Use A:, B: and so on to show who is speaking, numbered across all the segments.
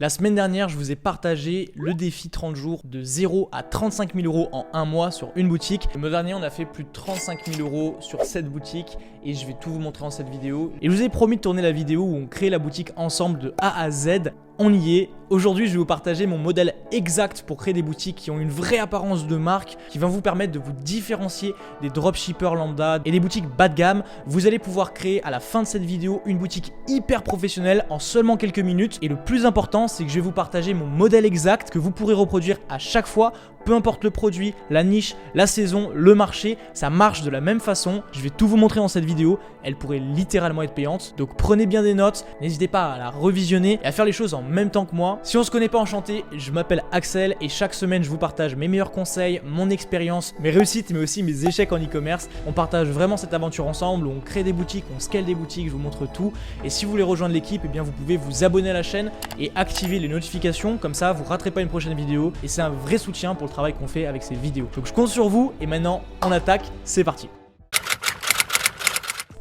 A: La semaine dernière, je vous ai partagé le défi 30 jours de 0 à 35 000 euros en un mois sur une boutique. Le mois dernier, on a fait plus de 35 000 euros sur cette boutique et je vais tout vous montrer dans cette vidéo. Et je vous ai promis de tourner la vidéo où on crée la boutique ensemble de A à Z. On y est. Aujourd'hui, je vais vous partager mon modèle exact pour créer des boutiques qui ont une vraie apparence de marque, qui va vous permettre de vous différencier des dropshippers lambda et des boutiques bas de gamme. Vous allez pouvoir créer à la fin de cette vidéo une boutique hyper professionnelle en seulement quelques minutes. Et le plus important, c'est que je vais vous partager mon modèle exact que vous pourrez reproduire à chaque fois. Peu importe le produit, la niche, la saison, le marché, ça marche de la même façon. Je vais tout vous montrer dans cette vidéo. Elle pourrait littéralement être payante. Donc prenez bien des notes. N'hésitez pas à la revisionner et à faire les choses en même temps que moi. Si on se connaît pas, enchanté, je m'appelle Axel et chaque semaine je vous partage mes meilleurs conseils, mon expérience, mes réussites mais aussi mes échecs en e-commerce. On partage vraiment cette aventure ensemble, on crée des boutiques, on scale des boutiques, je vous montre tout. Et si vous voulez rejoindre l'équipe, eh bien vous pouvez vous abonner à la chaîne et activer les notifications, comme ça vous raterez pas une prochaine vidéo et c'est un vrai soutien pour le travail qu'on fait avec ces vidéos. Donc je compte sur vous et maintenant on attaque, c'est parti.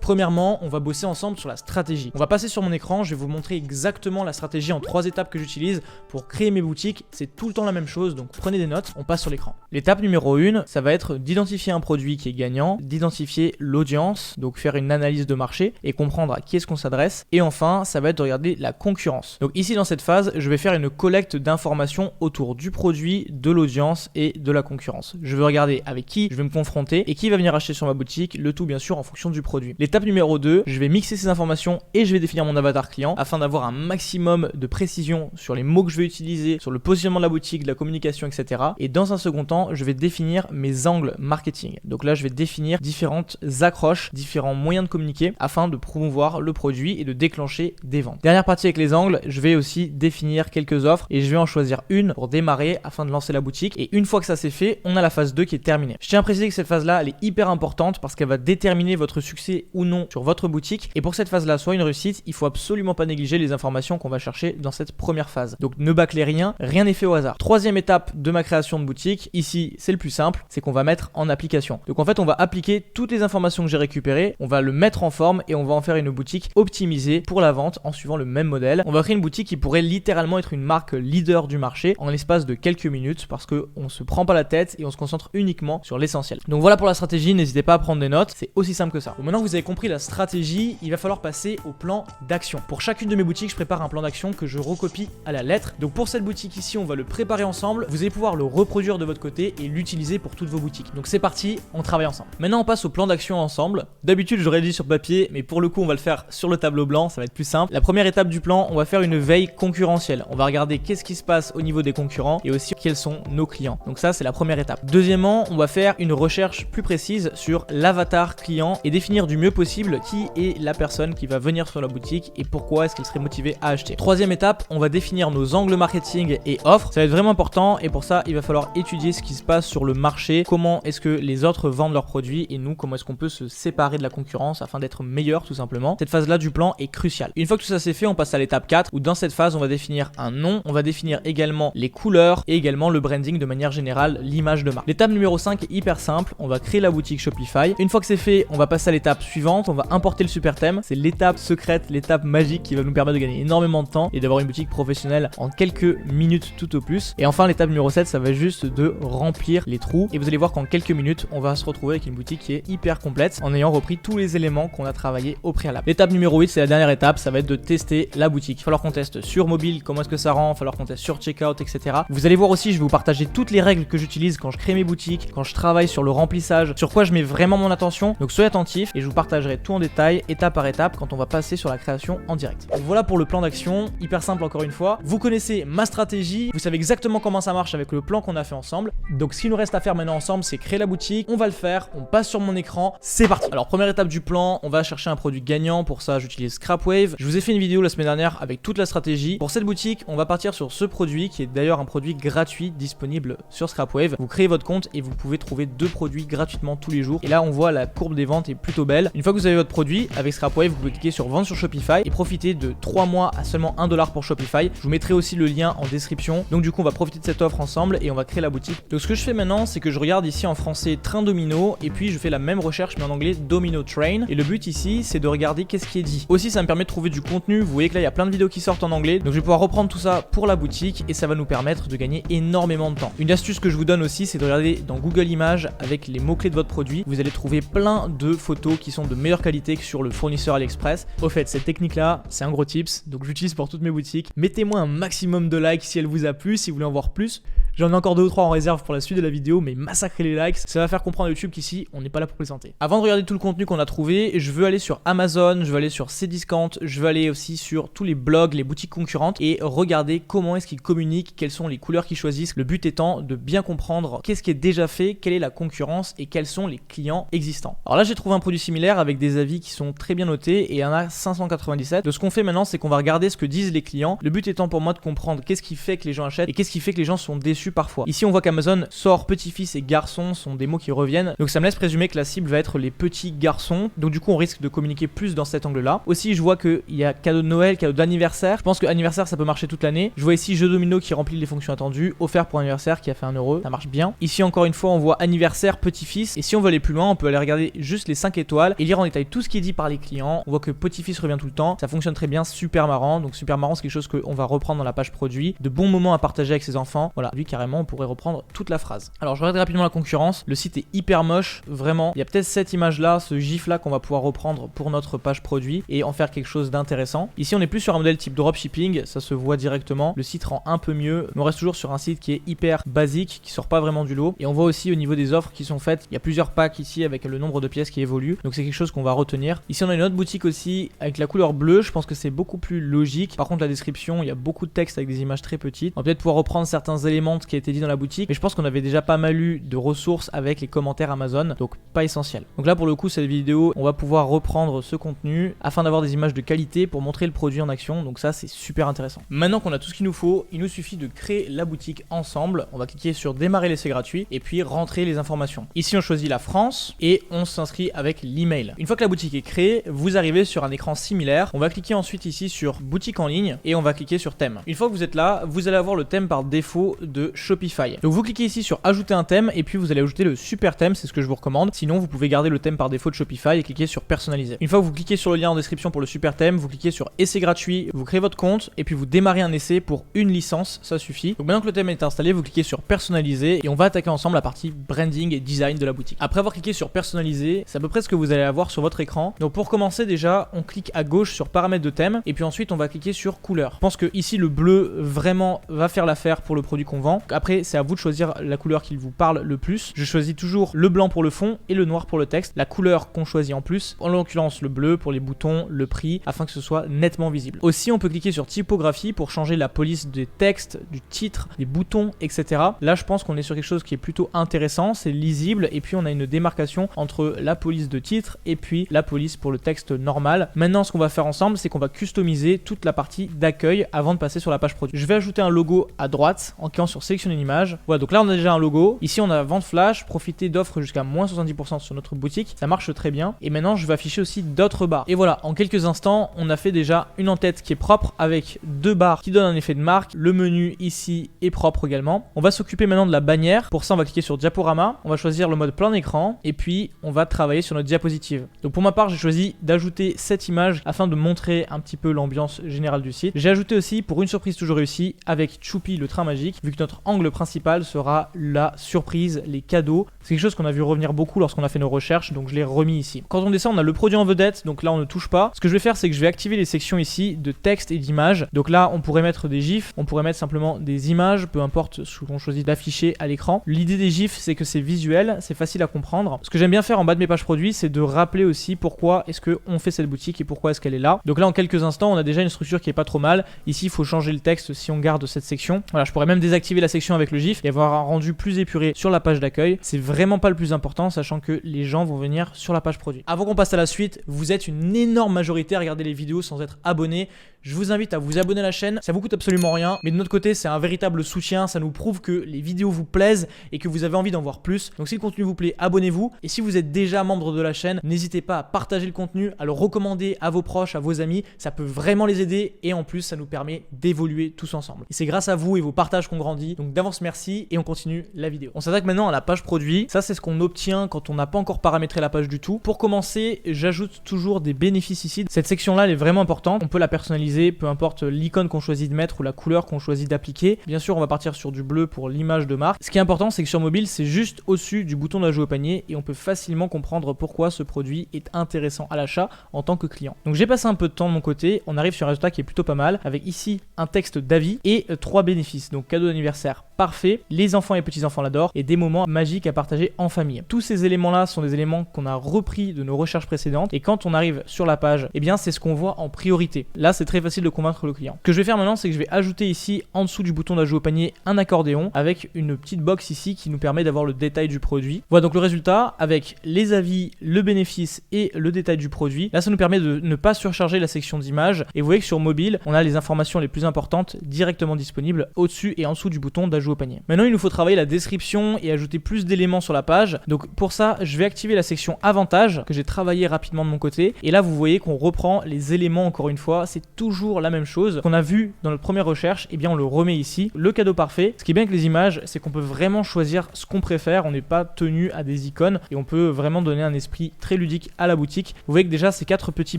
A: Premièrement, on va bosser ensemble sur la stratégie. On va passer sur mon écran, je vais vous montrer exactement la stratégie en 3 étapes que j'utilise pour créer mes boutiques. C'est tout le temps la même chose, donc prenez des notes, on passe sur l'écran. L'étape numéro 1, ça va être d'identifier un produit qui est gagnant, d'identifier l'audience, donc faire une analyse de marché et comprendre à qui est-ce qu'on s'adresse. Et enfin, ça va être de regarder la concurrence. Donc ici dans cette phase, je vais faire une collecte d'informations autour du produit, de l'audience et de la concurrence. Je veux regarder avec qui je vais me confronter et qui va venir acheter sur ma boutique, le tout bien sûr en fonction du produit. L'étape numéro 2, je vais mixer ces informations et je vais définir mon avatar client afin d'avoir un maximum de précision sur les mots que je vais utiliser, sur le positionnement de la boutique, de la communication, etc. Et dans un second temps, je vais définir mes angles marketing. Donc là, je vais définir différentes accroches, différents moyens de communiquer afin de promouvoir le produit et de déclencher des ventes. Dernière partie avec les angles, je vais aussi définir quelques offres et je vais en choisir une pour démarrer afin de lancer la boutique. Et une fois que ça c'est fait, on a la phase 2 qui est terminée. Je tiens à préciser que cette phase-là, elle est hyper importante parce qu'elle va déterminer votre succès ou non sur votre boutique. Et pour cette phase-là, soit une réussite, il faut absolument pas négliger les informations qu'on va chercher dans cette première phase. Donc ne bâclez rien, rien n'est fait au hasard. Troisième étape de ma création de boutique, ici c'est le plus simple, c'est qu'on va mettre en application. Donc en fait, on va appliquer toutes les informations que j'ai récupérées, on va le mettre en forme et on va en faire une boutique optimisée pour la vente en suivant le même modèle. On va créer une boutique qui pourrait littéralement être une marque leader du marché en l'espace de quelques minutes parce qu'on se prend pas la tête et on se concentre uniquement sur l'essentiel. Donc voilà pour la stratégie, n'hésitez pas à prendre des notes, c'est aussi simple que ça. Bon, maintenant que vous avez compris la stratégie, il va falloir passer au plan d'action. Pour chacune de mes boutiques, je prépare un plan d'action que je recopie à la lettre. Donc pour cette boutique ici, on va le préparer ensemble. Vous allez pouvoir le reproduire de votre côté et l'utiliser pour toutes vos boutiques. Donc c'est parti, on travaille ensemble. Maintenant, on passe au plan d'action ensemble. D'habitude, je rédige sur papier, mais pour le coup, on va le faire sur le tableau blanc, ça va être plus simple. La première étape du plan, on va faire une veille concurrentielle. On va regarder qu'est-ce qui se passe au niveau des concurrents et aussi quels sont nos clients. Donc ça, c'est la première étape. Deuxièmement, on va faire une recherche plus précise sur l'avatar client et définir du mieux possible qui est la personne qui va venir sur la boutique et pourquoi est-ce qu'elle serait motivée à acheter. Troisième étape, on va définir nos angles marketing et offres. Ça va être vraiment important et pour ça, il va falloir étudier ce qui se passe sur le marché, comment est-ce que les autres vendent leurs produits et nous, comment est-ce qu'on peut se séparer de la concurrence afin d'être meilleur tout simplement. Cette phase-là du plan est cruciale. Une fois que tout ça c'est fait, on passe à l'étape 4 où dans cette phase, on va définir un nom, on va définir également les couleurs et également le branding de manière générale, l'image de marque. L'étape numéro 5 est hyper simple, on va créer la boutique Shopify. Une fois que c'est fait, on va passer à l'étape suivante, on va importer le super thème. C'est l'étape secrète, l'étape magique qui va nous permettre de gagner énormément de temps et d'avoir une boutique professionnelle en quelques minutes tout au plus. Et enfin, l'étape numéro 7, ça va juste de remplir les trous. Et vous allez voir qu'en quelques minutes, on va se retrouver avec une boutique qui est hyper complète en ayant repris tous les éléments qu'on a travaillé au préalable. L'étape numéro 8, c'est la dernière étape, ça va être de tester la boutique. Il va falloir qu'on teste sur mobile, comment est-ce que ça rend, il va falloir qu'on teste sur checkout, etc. Vous allez voir aussi, je vais vous partager toutes les règles que j'utilise quand je crée mes boutiques, quand je travaille sur le remplissage, sur quoi je mets vraiment mon attention. Donc soyez attentifs et je vous partagerai tout en détail, étape par étape, quand on va passer sur la création en direct. Donc voilà pour le plan d'action, hyper simple encore une fois. Vous connaissez ma stratégie, vous savez exactement comment ça marche avec le plan qu'on a fait ensemble. Donc ce qu'il nous reste à faire maintenant ensemble, c'est créer la boutique. On va le faire, on passe sur mon écran, c'est parti. Alors première étape du plan, on va chercher un produit gagnant. Pour ça, j'utilise Scrapwave. Je vous ai fait une vidéo la semaine dernière avec toute la stratégie. Pour cette boutique, on va partir sur ce produit qui est d'ailleurs un produit gratuit disponible sur Scrapwave. Vous créez votre compte et vous pouvez trouver 2 produits gratuitement tous les jours. Et là, on voit la courbe des ventes est plutôt belle. Une fois fois que vous avez votre produit avec Scrapwave, vous pouvez cliquer sur vendre sur Shopify et profiter de 3 mois à seulement 1 $ pour Shopify. Je vous mettrai aussi le lien en description. Donc du coup on va profiter de cette offre ensemble et on va créer la boutique. Donc ce que je fais maintenant, c'est que je regarde ici en français train domino et puis je fais la même recherche mais en anglais domino train. Et le but ici c'est de regarder qu'est-ce qui est dit. Aussi ça me permet de trouver du contenu. Vous voyez que là il y a plein de vidéos qui sortent en anglais. Donc je vais pouvoir reprendre tout ça pour la boutique et ça va nous permettre de gagner énormément de temps. Une astuce que je vous donne aussi, c'est de regarder dans Google Images avec les mots-clés de votre produit. Vous allez trouver plein de photos qui sont de meilleure qualité que sur le fournisseur AliExpress. Au fait, cette technique là, c'est un gros tips, donc j'utilise pour toutes mes boutiques. Mettez-moi un maximum de likes si elle vous a plu, si vous voulez en voir plus. J'en ai encore 2 ou 3 en réserve pour la suite de la vidéo, mais massacrez les likes, ça va faire comprendre à YouTube qu'ici, on n'est pas là pour plaisanter. Avant de regarder tout le contenu qu'on a trouvé, je veux aller sur Amazon, je veux aller sur Cdiscount, je veux aller aussi sur tous les blogs, les boutiques concurrentes et regarder comment est-ce qu'ils communiquent, quelles sont les couleurs qu'ils choisissent. Le but étant de bien comprendre qu'est-ce qui est déjà fait, quelle est la concurrence et quels sont les clients existants. Alors là, j'ai trouvé un produit similaire avec des avis qui sont très bien notés et il y en a 597. Donc ce qu'on fait maintenant, c'est qu'on va regarder ce que disent les clients. Le but étant pour moi de comprendre qu'est-ce qui fait que les gens achètent et qu'est-ce qui fait que les gens sont déçus parfois. Ici, on voit qu'Amazon sort petit-fils et garçon sont des mots qui reviennent. Donc ça me laisse présumer que la cible va être les petits garçons. Donc du coup, on risque de communiquer plus dans cet angle-là. Aussi, je vois qu'il y a cadeau de Noël, cadeau d'anniversaire. Je pense que anniversaire, ça peut marcher toute l'année. Je vois ici jeu domino qui remplit les fonctions attendues, offert pour anniversaire qui a fait 1 €. Ça marche bien. Ici, encore une fois, on voit anniversaire petit-fils. Et si on veut aller plus loin, on peut aller regarder juste les 5 étoiles et lire en détail tout ce qui est dit par les clients. On voit que petit-fils revient tout le temps. Ça fonctionne très bien, super marrant. Donc super marrant, c'est quelque chose qu'on va reprendre dans la page produit. De bons moments à partager avec ses enfants. Voilà, lui carrément, on pourrait reprendre toute la phrase. Alors je regarde rapidement la concurrence. Le site est hyper moche, vraiment. Il y a peut-être cette image là, ce gif là qu'on va pouvoir reprendre pour notre page produit et en faire quelque chose d'intéressant. Ici on est plus sur un modèle type dropshipping, ça se voit directement. Le site rend un peu mieux, mais on reste toujours sur un site qui est hyper basique, qui sort pas vraiment du lot. Et on voit aussi au niveau des offres qui sont faites, il y a plusieurs packs ici avec le nombre de pièces qui évolue. Donc c'est quelque chose qu'on va retenir. Ici on a une autre boutique aussi avec la couleur bleue. Je pense que c'est beaucoup plus logique. Par contre la description, il y a beaucoup de texte avec des images très petites. On va peut-être pouvoir reprendre certains éléments de ce qui a été dit dans la boutique, mais je pense qu'on avait déjà pas mal eu de ressources avec les commentaires Amazon, donc pas essentiel. Donc là pour le coup cette vidéo, on va pouvoir reprendre ce contenu afin d'avoir des images de qualité pour montrer le produit en action, donc ça c'est super intéressant. Maintenant qu'on a tout ce qu'il nous faut, il nous suffit de créer la boutique ensemble. On va cliquer sur démarrer l'essai gratuit et puis rentrer les informations. Ici on choisit la France et on s'inscrit avec l'email. Une fois que la boutique est créée, vous arrivez sur un écran similaire. On va cliquer ensuite ici sur boutique en ligne et on va cliquer sur thème. Une fois que vous êtes là, vous allez avoir le thème par défaut de Shopify. Donc vous cliquez ici sur ajouter un thème et puis vous allez ajouter le super thème, c'est ce que je vous recommande. Sinon vous pouvez garder le thème par défaut de Shopify et cliquer sur personnaliser. Une fois que vous cliquez sur le lien en description pour le super thème, vous cliquez sur essai gratuit, vous créez votre compte et puis vous démarrez un essai pour une licence, ça suffit. Donc maintenant que le thème est installé, vous cliquez sur personnaliser et on va attaquer ensemble la partie branding et design de la boutique. Après avoir cliqué sur personnaliser, c'est à peu près ce que vous allez avoir sur votre écran. Donc pour commencer déjà, on clique à gauche sur paramètres de thème et puis ensuite on va cliquer sur couleur. Je pense que ici le bleu vraiment va faire l'affaire pour le produit qu'on vend. Après c'est à vous de choisir la couleur qui vous parle le plus. Je choisis toujours le blanc pour le fond et le noir pour le texte. La couleur qu'on choisit en plus, en l'occurrence le bleu pour les boutons, le prix, afin que ce soit nettement visible. Aussi on peut cliquer sur typographie pour changer la police des textes, du titre, des boutons, etc. Là je pense qu'on est sur quelque chose qui est plutôt intéressant, c'est lisible et puis on a une démarcation entre la police de titre et puis la police pour le texte normal. Maintenant ce qu'on va faire ensemble, c'est qu'on va customiser toute la partie d'accueil avant de passer sur la page produit. Je vais ajouter un logo à droite en cliquant sur sélectionner une image. Voilà, donc là on a déjà un logo. Ici on a vente flash, profiter d'offres jusqu'à moins 70% sur notre boutique, ça marche très bien. Et maintenant je vais afficher aussi d'autres barres. Et voilà, en quelques instants on a fait déjà une en-tête qui est propre avec 2 barres qui donnent un effet de marque. Le menu ici est propre également. On va s'occuper maintenant de la bannière. Pour ça on va cliquer sur diaporama, on va choisir le mode plein écran et puis on va travailler sur notre diapositive. Donc pour ma part j'ai choisi d'ajouter cette image afin de montrer un petit peu l'ambiance générale du site. J'ai ajouté aussi, pour une surprise toujours réussie, avec Choupi le train magique, vu que notre angle principal sera la surprise, les cadeaux. C'est quelque chose qu'on a vu revenir beaucoup lorsqu'on a fait nos recherches, donc je l'ai remis ici. Quand on descend, on a le produit en vedette, donc là on ne touche pas. Ce que je vais faire, c'est que je vais activer les sections ici de texte et d'images. Donc là on pourrait mettre des gifs, on pourrait mettre simplement des images, peu importe ce qu'on choisit d'afficher à l'écran. L'idée des gifs, c'est que c'est visuel, c'est facile à comprendre. Ce que j'aime bien faire en bas de mes pages produits, c'est de rappeler aussi pourquoi est-ce qu'on fait cette boutique et pourquoi est-ce qu'elle est là. Donc là en quelques instants, on a déjà une structure qui est pas trop mal. Ici il faut changer le texte si on garde cette section. Voilà, je pourrais même désactiver la section avec le gif et avoir un rendu plus épuré sur la page d'accueil. C'est vraiment pas le plus important, sachant que les gens vont venir sur la page produit. Avant qu'on passe à la suite, vous êtes une énorme majorité à regarder les vidéos sans être abonné. je vous invite à vous abonner à la chaîne, ça vous coûte absolument rien, mais de notre côté c'est un véritable soutien, ça nous prouve que les vidéos vous plaisent et que vous avez envie d'en voir plus. Donc si le contenu vous plaît, abonnez-vous, et si vous êtes déjà membre de la chaîne, n'hésitez pas à partager le contenu, à le recommander à vos proches, à vos amis, ça peut vraiment les aider et en plus ça nous permet d'évoluer tous ensemble. Et c'est grâce à vous et vos partages qu'on grandit, donc d'avance merci et on continue la vidéo. On s'attaque maintenant à la page produit, ça c'est ce qu'on obtient quand on n'a pas encore paramétré la page du tout. Pour commencer, j'ajoute toujours des bénéfices ici. Cette section là elle est vraiment importante, on peut la personnaliser, peu importe l'icône qu'on choisit de mettre ou la couleur qu'on choisit d'appliquer. Bien sûr on va partir sur du bleu pour l'image de marque. Ce qui est important c'est que sur mobile c'est juste au-dessus du bouton d'ajout au panier et on peut facilement comprendre pourquoi ce produit est intéressant à l'achat en tant que client. Donc j'ai passé un peu de temps de mon côté, on arrive sur un résultat qui est plutôt pas mal avec ici un texte d'avis et 3 bénéfices. Donc cadeau d'anniversaire parfait, les enfants et petits-enfants l'adorent et des moments magiques à partager en famille. Tous ces éléments là sont des éléments qu'on a repris de nos recherches précédentes et quand on arrive sur la page, eh bien c'est ce qu'on voit en priorité. Là c'est très facile de convaincre le client. Ce que je vais faire maintenant c'est que je vais ajouter ici en dessous du bouton d'ajout au panier un accordéon avec une petite box ici qui nous permet d'avoir le détail du produit. Voilà donc le résultat avec les avis, le bénéfice et le détail du produit. Là ça nous permet de ne pas surcharger la section d'images et vous voyez que sur mobile on a les informations les plus importantes directement disponibles au-dessus et en dessous du bouton d'ajout au panier. Maintenant il nous faut travailler la description et ajouter plus d'éléments sur la page. Donc pour ça je vais activer la section avantages que j'ai travaillé rapidement de mon côté et là vous voyez qu'on reprend les éléments encore une fois, c'est toujours la même chose qu'on a vu dans notre première recherche, et bien on le remet ici, le cadeau parfait. Ce qui est bien avec les images c'est qu'on peut vraiment choisir ce qu'on préfère, on n'est pas tenu à des icônes et on peut vraiment donner un esprit très ludique à la boutique. Vous voyez que déjà ces 4 petits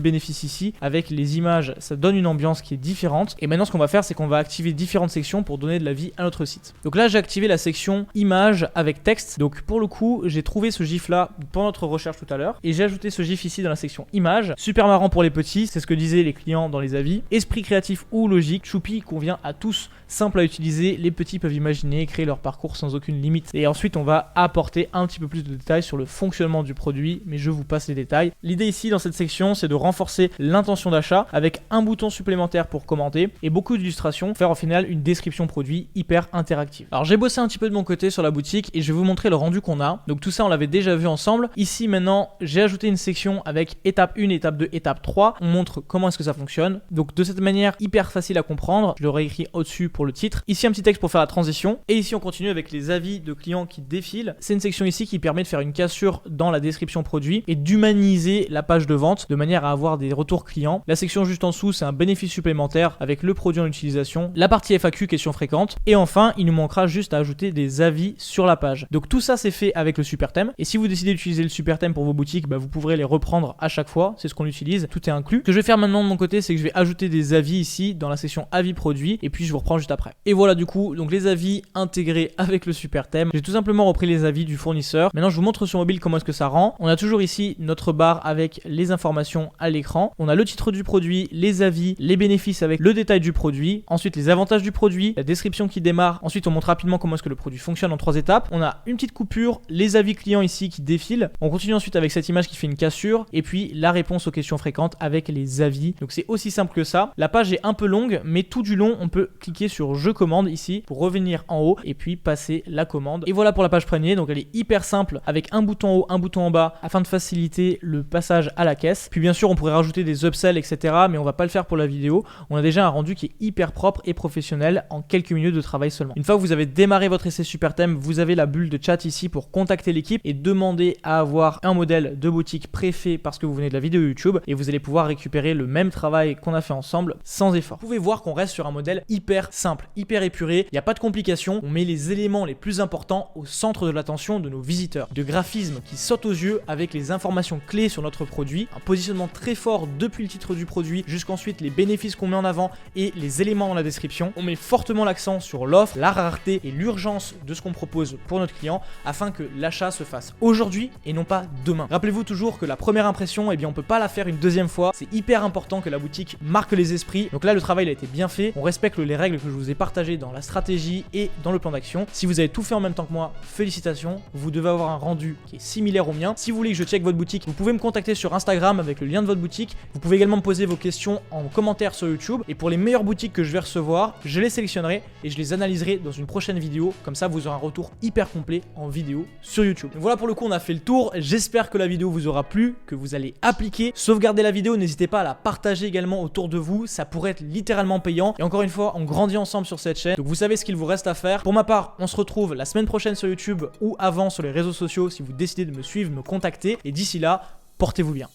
A: bénéfices ici avec les images ça donne une ambiance qui est différente et maintenant ce qu'on va faire c'est qu'on va activer différentes sections pour donner de la vie à notre site. Donc là j'ai activé la section images avec texte, donc pour le coup j'ai trouvé ce gif là pendant notre recherche tout à l'heure et j'ai ajouté ce gif ici dans la section images. Super marrant pour les petits, c'est ce que disaient les clients dans les avis. Esprit créatif ou logique, Choupi convient à tous, simple à utiliser, les petits peuvent imaginer et créer leur parcours sans aucune limite. Et ensuite on va apporter un petit peu plus de détails sur le fonctionnement du produit, mais je vous passe les détails. L'idée ici dans cette section c'est de renforcer l'intention d'achat avec un bouton supplémentaire pour commenter et beaucoup d'illustrations, faire au final une description produit hyper interactive. Alors j'ai bossé un petit peu de mon côté sur la boutique et je vais vous montrer le rendu qu'on a. Donc tout ça on l'avait déjà vu ensemble. Ici maintenant j'ai ajouté une section avec étape 1, étape 2, étape 3. On montre comment est-ce que ça fonctionne. Donc de cette manière hyper facile à comprendre. Je l'aurais écrit au-dessus pour le titre. Ici un petit texte pour faire la transition. Et ici on continue avec les avis de clients qui défilent. C'est une section ici qui permet de faire une cassure dans la description produit et d'humaniser la page de vente de manière à avoir des retours clients. La section juste en dessous c'est un bénéfice supplémentaire avec le produit en utilisation. La partie FAQ, questions fréquentes. Et enfin il nous manquera juste à ajouter des avis sur la page. Donc tout ça c'est fait avec le super thème. Et si vous décidez d'utiliser le super thème pour vos boutiques, vous pourrez les reprendre à chaque fois. C'est ce qu'on utilise. Tout est inclus. Ce que je vais faire maintenant de mon côté c'est que je vais ajouter des avis ici dans la section avis produits et puis je vous reprends juste après. Et voilà du coup donc les avis intégrés avec le super thème. J'ai tout simplement repris les avis du fournisseur. Maintenant je vous montre sur mobile comment est-ce que ça rend. On a toujours ici notre barre avec les informations à l'écran. On a le titre du produit, les avis, les bénéfices avec le détail du produit. Ensuite les avantages du produit, la description qui démarre. Ensuite on montre rapidement comment est-ce que le produit fonctionne en 3 étapes. On a une petite coupure, les avis clients ici qui défilent. On continue ensuite avec cette image qui fait une cassure et puis la réponse aux questions fréquentes avec les avis. Donc c'est aussi simple que ça. La page est un peu longue mais tout du long on peut cliquer sur je commande ici pour revenir en haut et puis passer la commande. Et voilà pour la page panier. Donc elle est hyper simple avec un bouton en haut, un bouton en bas afin de faciliter le passage à la caisse. Puis bien sûr on pourrait rajouter des upsells etc. mais on va pas le faire pour la vidéo. On a déjà un rendu qui est hyper propre et professionnel en quelques minutes de travail seulement. Une fois que vous avez démarré votre essai super thème, vous avez la bulle de chat ici pour contacter l'équipe et demander à avoir un modèle de boutique préfet parce que vous venez de la vidéo YouTube et vous allez pouvoir récupérer le même travail qu'on a fait ensemble sans effort. Vous pouvez voir qu'on reste sur un modèle hyper simple, hyper épuré, il n'y a pas de complications, on met les éléments les plus importants au centre de l'attention de nos visiteurs. De graphisme qui saute aux yeux avec les informations clés sur notre produit, un positionnement très fort depuis le titre du produit jusqu'ensuite les bénéfices qu'on met en avant et les éléments dans la description. On met fortement l'accent sur l'offre, la rareté et l'urgence de ce qu'on propose pour notre client afin que l'achat se fasse aujourd'hui et non pas demain. Rappelez-vous toujours que la première impression, on peut pas la faire une deuxième fois. C'est hyper important que la boutique marque les esprits. Donc là le travail a été bien fait. On respecte les règles que je vous ai partagées dans la stratégie et dans le plan d'action. Si vous avez tout fait en même temps que moi, félicitations. Vous devez avoir un rendu qui est similaire au mien. Si vous voulez que je check votre boutique, vous pouvez me contacter sur Instagram avec le lien de votre boutique. Vous pouvez également me poser vos questions en commentaire sur YouTube. Et pour les meilleures boutiques que je vais recevoir, je les sélectionnerai et je les analyserai dans une prochaine vidéo. Comme ça, vous aurez un retour hyper complet en vidéo sur YouTube. Donc voilà, pour le coup, on a fait le tour. J'espère que la vidéo vous aura plu, que vous allez appliquer. Sauvegardez la vidéo, n'hésitez pas à la partager également autour de vous, ça pourrait être littéralement payant. Et encore une fois, on grandit ensemble sur cette chaîne. Donc vous savez ce qu'il vous reste à faire. Pour ma part, on se retrouve la semaine prochaine sur YouTube ou avant sur les réseaux sociaux si vous décidez de me suivre, me contacter. Et d'ici là, portez-vous bien.